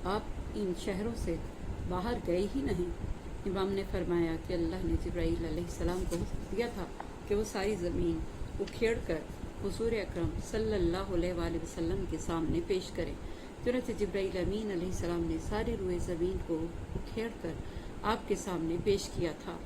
آپ ان شہروں سے باہر گئے ہی نہیں۔ امام نے فرمایا کہ اللہ نے جبرائیل علیہ السلام کو حکم دیا تھا کہ وہ ساری زمین اکھیڑ کر حضور اکرم صلی اللہ علیہ وآلہ وسلم کے سامنے پیش کرے۔ چنانچہ جبرائیل امین علیہ السلام نے ساری روئے زمین کو اکھیڑ کر آپ کے سامنے پیش کیا تھا۔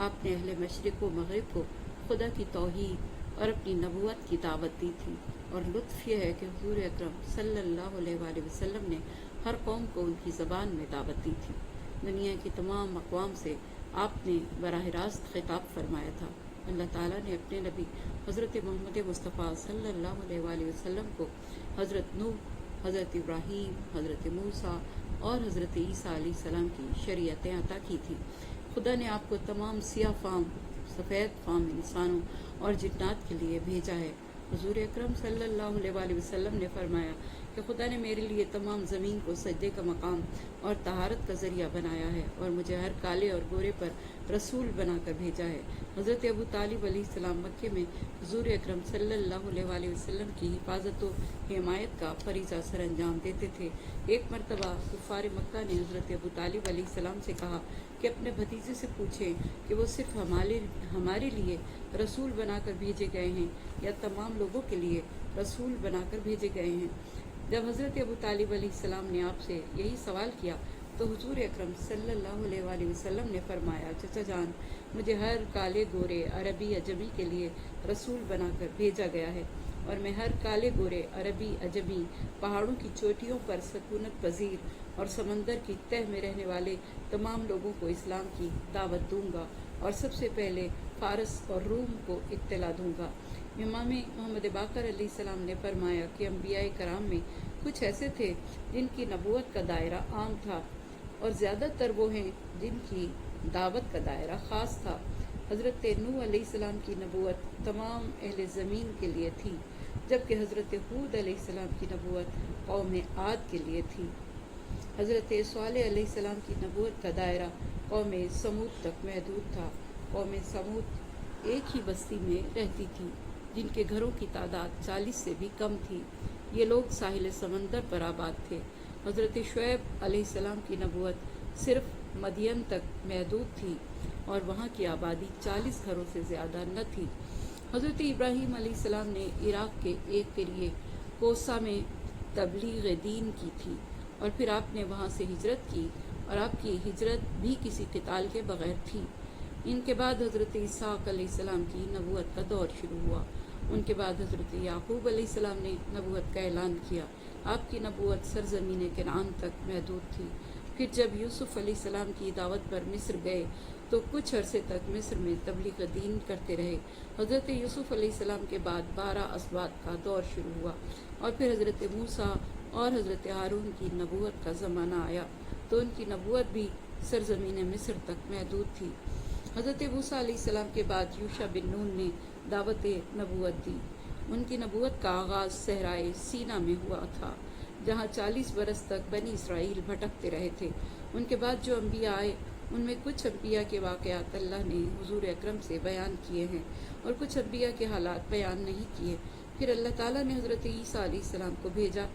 آپ نے اہل مشرق و مغرب کو خدا کی توحید اور اپنی نبوت کی دعوت دی تھی، اور لطف یہ ہے کہ حضور اکرم صلی اللہ علیہ وآلہ وسلم نے ہر قوم کو ان کی زبان میں دعوت دی تھی۔ دنیا کی تمام اقوام سے آپ نے براہ راست خطاب فرمایا تھا۔ اللہ تعالیٰ نے اپنے نبی حضرت محمد مصطفیٰ صلی اللہ علیہ وآلہ وسلم کو حضرت نوح، حضرت ابراہیم، حضرت موسیٰ اور حضرت عیسیٰ علیہ السلام کی شریعتیں عطا کی تھی۔ خدا نے آپ کو تمام سیاہ فام، سفید فام انسانوں اور جنات کے لیے بھیجا ہے۔ حضور اکرم صلی اللہ علیہ وآلہ وسلم نے فرمایا کہ خدا نے میرے لیے تمام زمین کو سجدے کا مقام اور طہارت کا ذریعہ بنایا ہے، اور مجھے ہر کالے اور گورے پر رسول بنا کر بھیجا ہے۔ حضرت ابو طالب علیہ السلام مکے میں حضور اکرم صلی اللہ علیہ وآلہ وسلم کی حفاظت و حمایت کا فریضہ سر انجام دیتے تھے۔ ایک مرتبہ کفار مکہ نے حضرت ابو طالب علیہ السلام سے کہا کہ اپنے بھتیجے سے پوچھیں کہ وہ صرف ہمارے لیے رسول بنا کر بھیجے گئے ہیں یا تمام لوگوں کے لیے رسول بنا کر بھیجے گئے ہیں۔ جب حضرت ابو طالب علیہ السلام نے آپ سے یہی سوال کیا تو حضور اکرم صلی اللہ علیہ وآلہ وسلم نے فرمایا، چچا جان، مجھے ہر کالے گورے عربی عجمی کے لیے رسول بنا کر بھیجا گیا ہے، اور میں ہر کالے گورے عربی عجمی، پہاڑوں کی چوٹیوں پر سکونت پذیر اور سمندر کی تہہ میں رہنے والے تمام لوگوں کو اسلام کی دعوت دوں گا، اور سب سے پہلے فارس اور روم کو اطلاع دوں گا۔ امام محمد باقر علیہ السلام نے فرمایا کہ انبیاء کرام میں کچھ ایسے تھے جن کی نبوت کا دائرہ عام تھا، اور زیادہ تر وہ ہیں جن کی دعوت کا دائرہ خاص تھا۔ حضرت نوح علیہ السلام کی نبوت تمام اہل زمین کے لیے تھی، جبکہ حضرت ہود علیہ السلام کی نبوت قوم عاد کے لیے تھی۔ حضرت صالح علیہ السلام کی نبوت کا دائرہ قوم سمود تک محدود تھا۔ قوم سمود ایک ہی بستی میں رہتی تھی جن کے گھروں کی تعداد 40 سے بھی کم تھی۔ یہ لوگ ساحل سمندر پر آباد تھے۔ حضرت شعیب علیہ السلام کی نبوت صرف مدین تک محدود تھی، اور وہاں کی آبادی 40 گھروں سے زیادہ نہ تھی۔ حضرت ابراہیم علیہ السلام نے عراق کے ایک قریے کوسہ میں تبلیغ دین کی تھی، اور پھر آپ نے وہاں سے ہجرت کی، اور آپ کی ہجرت بھی کسی قتال کے بغیر تھی۔ ان کے بعد حضرت اسحاق علیہ السلام کی نبوت کا دور شروع ہوا۔ ان کے بعد حضرت یعقوب علیہ السلام نے نبوت کا اعلان کیا۔ آپ کی نبوت سرزمین کنعان تک محدود تھی۔ پھر جب یوسف علیہ السلام کی دعوت پر مصر گئے تو کچھ عرصے تک مصر میں تبلیغ دین کرتے رہے۔ حضرت یوسف علیہ السلام کے بعد 12 اسباط کا دور شروع ہوا، اور پھر حضرت موسیٰ اور حضرت ہارون کی نبوت کا زمانہ آیا تو ان کی نبوت بھی سرزمین مصر تک محدود تھی۔ حضرت موسیٰ علیہ السلام کے بعد یوشع بن نون نے دعوت نبوت دی۔ ان کی نبوت کا آغاز صحرائے سینا میں ہوا تھا، جہاں 40 برس تک بنی اسرائیل بھٹکتے رہے تھے۔ ان کے بعد جو انبیاء آئے ان میں کچھ انبیاء کے واقعات اللہ نے حضور اکرم سے بیان کیے ہیں، اور کچھ انبیاء کے حالات بیان نہیں کیے۔ پھر اللہ تعالیٰ نے حضرت عیسیٰ علیہ السلام کو بھیجا۔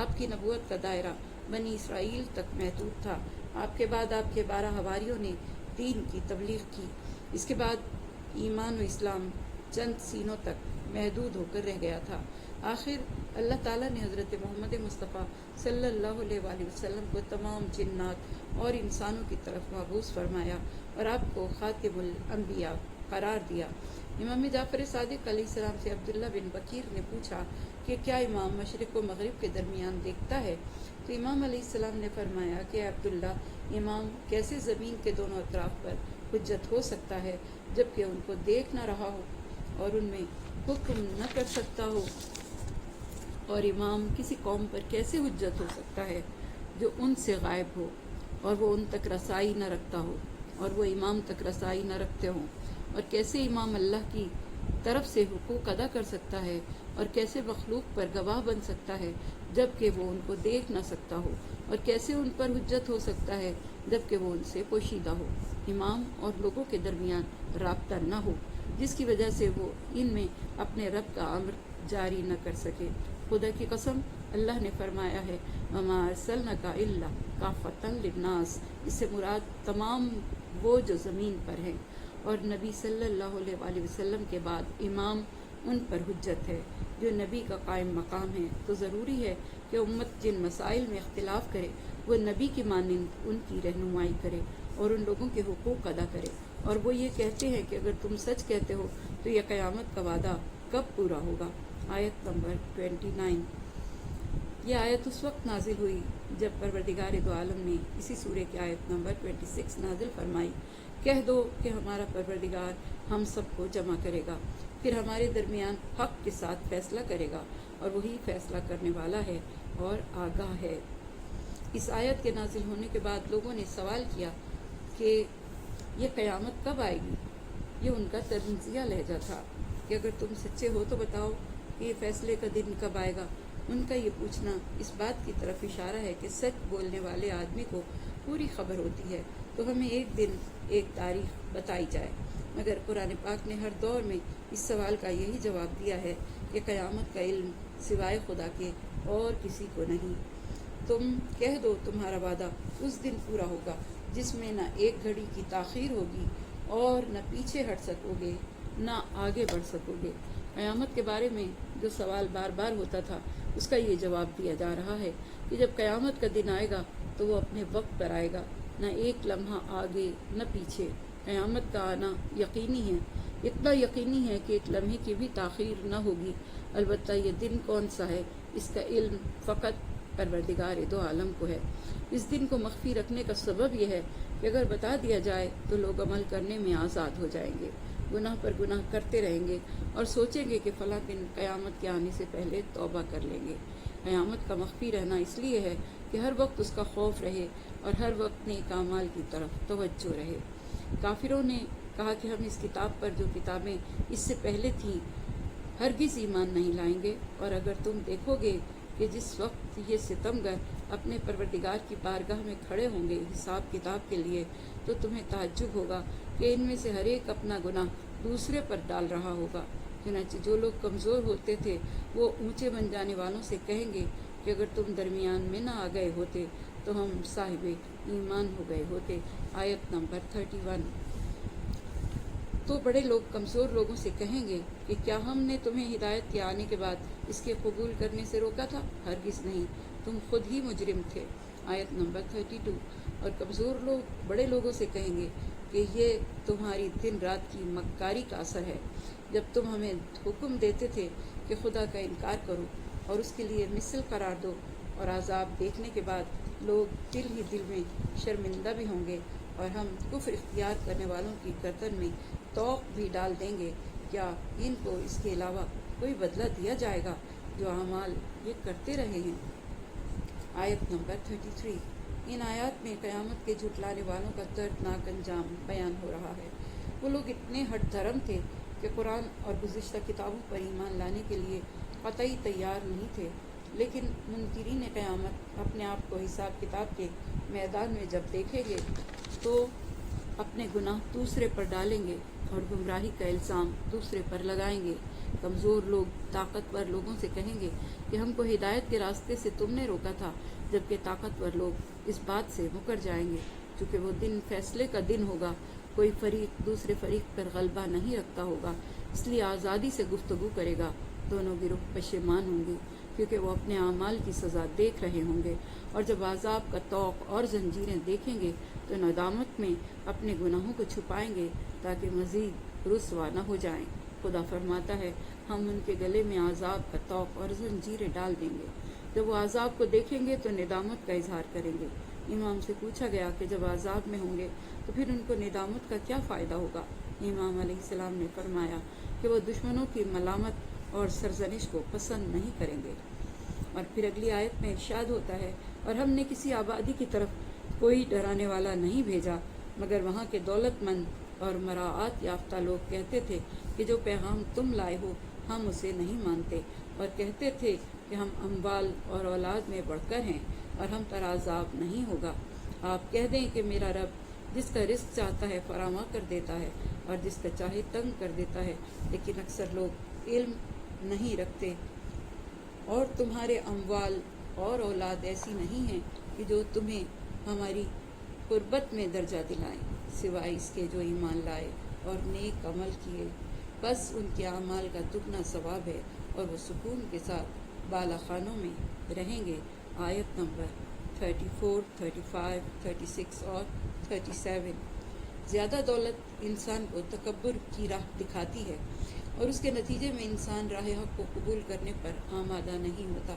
آپ کی نبوت کا دائرہ بنی اسرائیل تک محدود تھا۔ آپ کے بعد آپ کے 12 حواریوں نے دین کی تبلیغ کی۔ اس کے بعد ایمان و اسلام چند سینوں تک محدود ہو کر رہ گیا تھا۔ آخر اللہ تعالیٰ نے حضرت محمد مصطفیٰ صلی اللہ علیہ وآلہ وسلم کو تمام جنات اور انسانوں کی طرف مبعوث فرمایا، اور آپ کو خاتم الانبیاء قرار دیا۔ امام جعفر صادق علیہ السلام سے عبداللہ بن بکیر نے پوچھا کہ کیا امام مشرق و مغرب کے درمیان دیکھتا ہے؟ تو امام علیہ السلام نے فرمایا کہ عبداللہ، امام کیسے زمین کے دونوں اطراف پر حجت ہو سکتا ہے جبکہ ان کو دیکھ نہ رہا ہو اور ان میں حکم نہ کر سکتا ہو؟ اور امام کسی قوم پر کیسے حجت ہو سکتا ہے جو ان سے غائب ہو اور وہ ان تک رسائی نہ رکھتا ہو اور وہ امام تک رسائی نہ رکھتے ہوں؟ اور کیسے امام اللہ کی طرف سے حقوق ادا کر سکتا ہے اور کیسے مخلوق پر گواہ بن سکتا ہے جبکہ وہ ان کو دیکھ نہ سکتا ہو؟ اور کیسے ان پر حجت ہو سکتا ہے جبکہ وہ ان سے پوشیدہ ہو؟ امام اور لوگوں کے درمیان رابطہ نہ ہو، جس کی وجہ سے وہ ان میں اپنے رب کا امر جاری نہ کر سکے۔ خدا کی قسم، اللہ نے فرمایا ہے وما ارسلناک الا کافۃ للناس، اس سے مراد تمام وہ جو زمین پر ہیں، اور نبی صلی اللہ علیہ وآلہ وسلم کے بعد امام ان پر حجت ہے جو نبی کا قائم مقام ہے۔ تو ضروری ہے کہ امت جن مسائل میں اختلاف کرے وہ نبی کی مانند ان کی رہنمائی کرے اور ان لوگوں کے حقوق ادا کرے۔ اور وہ یہ کہتے ہیں کہ اگر تم سچ کہتے ہو تو یہ قیامت کا وعدہ کب پورا ہوگا؟ آیت نمبر 29۔ یہ آیت اس وقت نازل ہوئی جب پروردگار دو عالم نے اسی سورہ کی آیت نمبر 26 نازل فرمائی، کہہ دو کہ ہمارا پروردگار ہم سب کو جمع کرے گا، پھر ہمارے درمیان حق کے ساتھ فیصلہ کرے گا، اور وہی فیصلہ کرنے والا ہے اور آگاہ ہے۔ اس آیت کے نازل ہونے کے بعد لوگوں نے سوال کیا کہ یہ قیامت کب آئے گی؟ یہ ان کا طنزیہ لہجہ تھا کہ اگر تم سچے ہو تو بتاؤ کہ یہ فیصلے کا دن کب آئے گا۔ ان کا یہ پوچھنا اس بات کی طرف اشارہ ہے کہ سچ بولنے والے آدمی کو پوری خبر ہوتی ہے تو ہمیں ایک دن ایک تاریخ بتائی جائے، مگر قرآن پاک نے ہر دور میں اس سوال کا یہی جواب دیا ہے کہ قیامت کا علم سوائے خدا کے اور کسی کو نہیں۔ تم کہہ دو تمہارا وعدہ اس دن پورا ہوگا جس میں نہ ایک گھڑی کی تاخیر ہوگی اور نہ پیچھے ہٹ سکو گے نہ آگے بڑھ سکو گے۔ قیامت کے بارے میں جو سوال بار بار ہوتا تھا اس کا یہ جواب دیا جا رہا ہے کہ جب قیامت کا دن آئے گا تو وہ اپنے وقت پر آئے گا، نہ ایک لمحہ آگے نہ پیچھے۔ قیامت کا آنا یقینی ہے، اتنا یقینی ہے کہ ایک لمحے کی بھی تاخیر نہ ہوگی۔ البتہ یہ دن کون سا ہے اس کا علم فقط پروردگار دو عالم کو ہے۔ اس دن کو مخفی رکھنے کا سبب یہ ہے کہ اگر بتا دیا جائے تو لوگ عمل کرنے میں آزاد ہو جائیں گے، گناہ پر گناہ کرتے رہیں گے اور سوچیں گے کہ فلاں دن قیامت کے آنے سے پہلے توبہ کر لیں گے۔ قیامت کا مخفی رہنا اس لیے ہے کہ ہر وقت اس کا خوف رہے اور ہر وقت نیک اعمال کی طرف توجہ رہے۔ کافروں نے کہا کہ ہم اس کتاب پر جو کتابیں اس سے پہلے تھیں ہرگز ایمان نہیں لائیں گے، اور اگر تم دیکھو گے کہ جس وقت یہ ستمگر اپنے پروردگار کی بارگاہ میں کھڑے ہوں گے حساب کتاب کے لیے تو تمہیں تعجب ہوگا کہ ان میں سے ہر ایک اپنا گناہ دوسرے پر ڈال رہا ہوگا۔ چنانچہ جو لوگ کمزور ہوتے تھے وہ اونچے بن جانے والوں سے کہیں گے کہ اگر تم درمیان میں نہ آ گئے ہوتے تو ہم صاحب ایمان ہو گئے ہوتے۔ آیت نمبر 31۔ تو بڑے لوگ کمزور لوگوں سے کہیں گے کہ کیا ہم نے تمہیں ہدایت کے آنے کے بعد اس کے قبول کرنے سے روکا تھا؟ ہرگز نہیں، تم خود ہی مجرم تھے۔ آیت نمبر 32۔ اور کمزور لوگ بڑے لوگوں سے کہیں گے کہ یہ تمہاری دن رات کی مکاری کا اثر ہے، جب تم ہمیں حکم دیتے تھے کہ خدا کا انکار کرو اور اس کے لیے مثل قرار دو، اور عذاب دیکھنے کے بعد لوگ دل ہی دل میں شرمندہ بھی ہوں گے اور ہم کفر اختیار کرنے والوں کی گردن میں توق بھی ڈال دیں گے۔ کیا ان کو اس کے علاوہ کوئی بدلہ دیا جائے گا جو اعمال یہ کرتے رہے ہیں؟ آیت نمبر 33۔ ان آیات میں قیامت کے جھٹلانے والوں کا دردناک انجام بیان ہو رہا ہے۔ وہ لوگ اتنے ہٹ دھرم تھے کہ قرآن اور گزشتہ کتابوں پر ایمان لانے کے لیے قطعی تیار نہیں تھے، لیکن منکرین قیامت اپنے آپ کو حساب کتاب کے میدان میں جب دیکھیں گے تو اپنے گناہ دوسرے پر ڈالیں گے اور گمراہی کا الزام دوسرے پر لگائیں گے۔ کمزور لوگ طاقتور لوگوں سے کہیں گے کہ ہم کو ہدایت کے راستے سے تم نے روکا تھا، جبکہ طاقتور لوگ اس بات سے مکر جائیں گے چونکہ وہ دن فیصلے کا دن ہوگا، کوئی فریق دوسرے فریق پر غلبہ نہیں رکھتا ہوگا، اس لیے آزادی سے گفتگو کرے گا۔ دونوں گروہ پشیمان ہوں گے کیونکہ وہ اپنے اعمال کی سزا دیکھ رہے ہوں گے، اور جب عذاب کا طوق اور زنجیریں دیکھیں گے تو ندامت میں اپنے گناہوں کو چھپائیں گے تاکہ مزید رسوا نہ ہو جائیں۔ خدا فرماتا ہے ہم ان کے گلے میں عذاب کا طوق اور زنجیریں ڈال دیں گے، جب وہ عذاب کو دیکھیں گے تو ندامت کا اظہار کریں گے۔ امام سے پوچھا گیا کہ جب عذاب میں ہوں گے تو پھر ان کو ندامت کا کیا فائدہ ہوگا؟ امام علیہ السلام نے فرمایا کہ وہ دشمنوں کی ملامت اور سرزنش کو پسند نہیں کریں گے۔ اور پھر اگلی آیت میں ارشاد ہوتا ہے اور ہم نے کسی آبادی کی طرف کوئی ڈرانے والا نہیں بھیجا مگر وہاں کے دولت مند اور مراعات یافتہ لوگ کہتے تھے کہ جو پیغام تم لائے ہو ہم اسے نہیں مانتے، اور کہتے تھے کہ ہم اموال اور اولاد میں بڑھ کر ہیں اور ہم پر عذاب نہیں ہوگا۔ آپ کہہ دیں کہ میرا رب جس کا رزق چاہتا ہے فراواں کر دیتا ہے اور جس کا چاہے تنگ کر دیتا ہے، لیکن اکثر لوگ علم نہیں رکھتے اور تمہارے اموال اور اولاد ایسی نہیں ہیں کہ جو تمہیں ہماری قربت میں درجہ دلائیں، سوائے اس کے جو ایمان لائے اور نیک عمل کیے، بس ان کے اعمال کا دگنا ثواب ہے اور وہ سکون کے ساتھ بالا خانوں میں رہیں گے۔ آیت نمبر 34، 35، 36 اور 37۔ زیادہ دولت انسان کو تکبر کی راہ دکھاتی ہے اور اس کے نتیجے میں انسان راہ حق کو قبول کرنے پر آمادہ نہیں ہوتا۔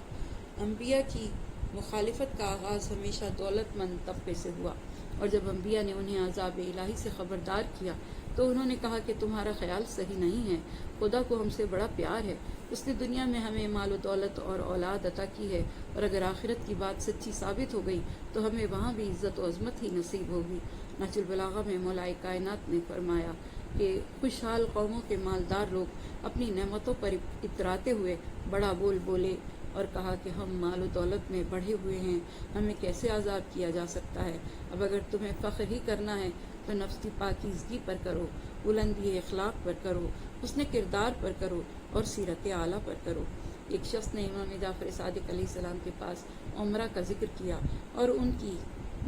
انبیاء کی مخالفت کا آغاز ہمیشہ دولت مند طبقے سے ہوا، اور جب انبیاء نے انہیں عذاب الہی سے خبردار کیا تو انہوں نے کہا کہ تمہارا خیال صحیح نہیں ہے، خدا کو ہم سے بڑا پیار ہے، اس نے دنیا میں ہمیں مال و دولت اور اولاد عطا کی ہے، اور اگر آخرت کی بات سچی ثابت ہو گئی تو ہمیں وہاں بھی عزت و عظمت ہی نصیب ہوگی۔ نہج البلاغہ میں مولا کائنات نے فرمایا کہ خوشحال قوموں کے مالدار لوگ اپنی نعمتوں پر اتراتے ہوئے بڑا بول بولے اور کہا کہ ہم مال و دولت میں بڑھے ہوئے ہیں، ہمیں کیسے عذاب کیا جا سکتا ہے؟ اب اگر تمہیں فخر ہی کرنا ہے تو نفس کی پاکیزگی پر کرو، بلندی اخلاق پر کرو، حسن کردار پر کرو اور سیرت اعلیٰ پر کرو۔ ایک شخص نے امام جعفر صادق علیہ السلام کے پاس عمرہ کا ذکر کیا اور ان کی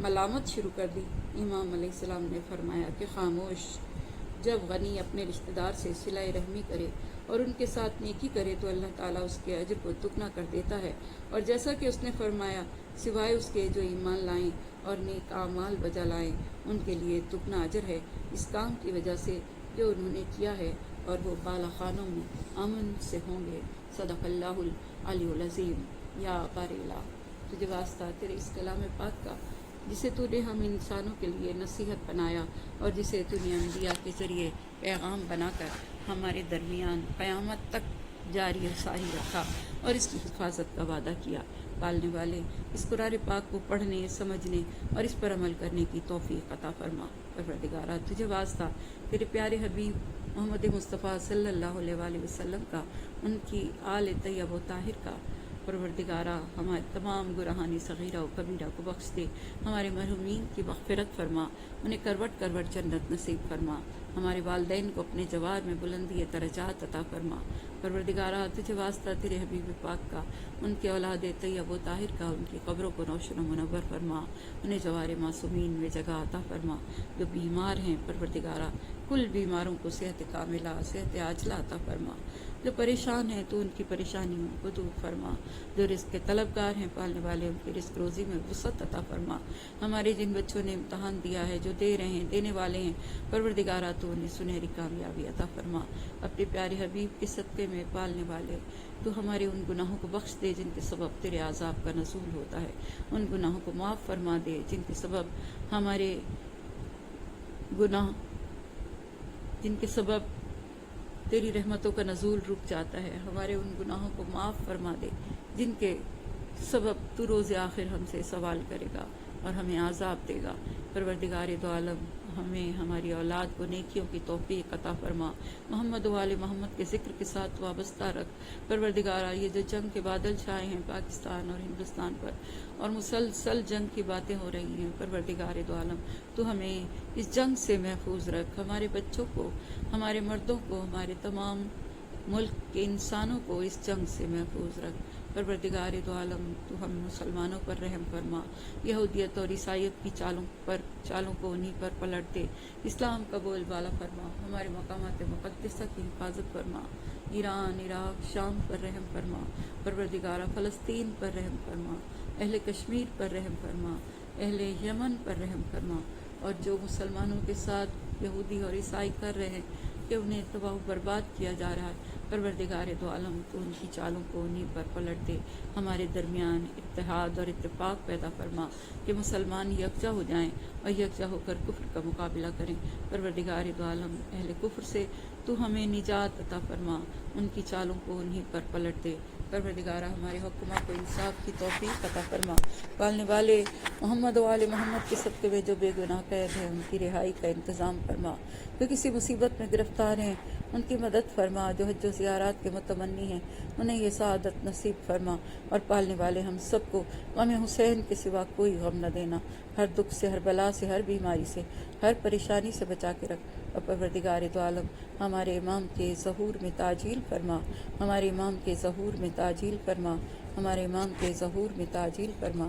ملامت شروع کر دی۔ امام علیہ السلام نے فرمایا کہ خاموش، جب غنی اپنے رشتہ دار سے صلہ رحمی کرے اور ان کے ساتھ نیکی کرے تو اللہ تعالیٰ اس کے اجر کو دگنا کر دیتا ہے، اور جیسا کہ اس نے فرمایا سوائے اس کے جو ایمان لائیں اور نیک اعمال بجا لائیں ان کے لیے دگنا اجر ہے اس کام کی وجہ سے جو انہوں نے کیا ہے، اور وہ بالا خانوں میں امن سے ہوں گے۔ صدق اللہ العلی العظیم۔ یا بار الہ، تجھے واسطہ تیرے اس کلام پاک کا جسے تو نے ہم انسانوں کے لیے نصیحت بنایا اور جسے تو نے انبیاء کے ذریعے پیغام بنا کر ہمارے درمیان قیامت تک جاری و ساری رکھا اور اس کی حفاظت کا وعدہ کیا۔ پالنے والے اس قرآن پاک کو پڑھنے، سمجھنے اور اس پر عمل کرنے کی توفیق عطا فرما۔ پروردگارہ، تجھے واسطہ تیرے پیارے حبیب محمد مصطفیٰ صلی اللہ علیہ وآلہ وسلم کا، ان کی آل طیب و طاہر کا، پروردگارہ ہمارے تمام گناہان صغیرہ و کبیرہ کو بخش دے، ہمارے مرحومین کی مغفرت فرما، انہیں کروٹ کروٹ جنت نصیب فرما، ہمارے والدین کو اپنے جوار میں بلندی درجات عطا فرما۔ پروردگارہ، تجھے واسطہ تیرے حبیب پاک کا، ان کے اولاد طیب و طاہر کا، ان کی قبروں کو روشن و منور فرما، انہیں جوار معصومین میں جگہ عطا فرما۔ جو بیمار ہیں پروردگارہ، کل بیماروں کو صحت کاملہ، صحت عاجلہ عطا فرما۔ جو پریشان ہیں تو ان کی پریشانیوں کو دور فرما۔ جو رزق کے طلبگار ہیں پالنے والے، ان کی رزق روزی میں وسعت عطا فرما۔ ہمارے جن بچوں نے امتحان دیا ہے، جو دے رہے ہیں، دینے والے ہیں، پروردگارہ تو انہیں سنہری کامیابی عطا فرما۔ اپنے پیارے حبیب کے صدقے میں پالنے والے، تو ہمارے ان گناہوں کو بخش دے جن کے سبب تیرے عذاب کا نزول ہوتا ہے، ان گناہوں کو معاف فرما دے جن کے سبب ہمارے گناہ، جن کے سبب تیری رحمتوں کا نزول رک جاتا ہے، ہمارے ان گناہوں کو معاف فرما دے جن کے سبب تو روز آخر ہم سے سوال کرے گا اور ہمیں عذاب دے گا۔ پروردگار دو عالم، ہمیں ہماری اولاد کو نیکیوں کی توفیق عطا فرما، محمد و آل محمد کے ذکر کے ساتھ وابستہ رکھ۔ پروردگارہ، یہ جو جنگ کے بادل چھائے ہیں پاکستان اور ہندوستان پر اور مسلسل جنگ کی باتیں ہو رہی ہیں، پروردگار دو عالم تو ہمیں اس جنگ سے محفوظ رکھ، ہمارے بچوں کو، ہمارے مردوں کو، ہمارے تمام ملک کے انسانوں کو اس جنگ سے محفوظ رکھ۔ پروردگار دو عالم تو ہم مسلمانوں پر رحم فرما، یہودیت اور عیسائیت کی چالوں کو انہی پر پلٹ دے، اسلام کا بول بالا فرما، ہمارے مقامات مقدسہ کی حفاظت فرما، ایران، عراق، شام پر رحم فرما، پروردگارہ فلسطین پر رحم فرما، اہل کشمیر پر رحم فرما، اہل یمن پر رحم فرما، اور جو مسلمانوں کے ساتھ یہودی اور عیسائی کر رہے ہیں کہ انہیں تباہ و برباد کیا جا رہا ہے، پروردگار دو عالم تو ان کی چالوں کو انہی پر پلٹ دے، ہمارے درمیان اتحاد اور اتفاق پیدا فرما کہ مسلمان یکجا ہو جائیں اور یکجا ہو کر کفر کا مقابلہ کریں۔ پروردگار دو عالم، اہل کفر سے تو ہمیں نجات عطا فرما، ان کی چالوں کو انہی پر پلٹ دے۔ پروردگارہ، ہمارے حکماں کو انصاف کی توفیق عطا فرما، پالنے والے محمد و آل محمد کے صدقے میں جو بے گناہ قید ہیں ان کی رہائی کا انتظام فرما، جو کسی مصیبت میں گرفتار ہیں ان کی مدد فرما، جو حج و زیارات کے متمنی ہیں انہیں یہ سعادت نصیب فرما، اور پالنے والے ہم سب کو غم حسین کے سوا کوئی غم نہ دینا، ہر دکھ سے، ہر بلا سے، ہر بیماری سے، ہر پریشانی سے بچا کے رکھ۔ اور پروردگار دو عالم ہمارے امام کے ظہور میں تعجیل فرما، ہمارے امام کے ظہور میں تعجیل فرما، ہمارے امام کے ظہور میں تعجیل فرما،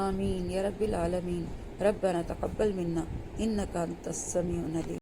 آمین یا رب العالمین۔ ربنا تقبل منا انک انت السمیع العلیم۔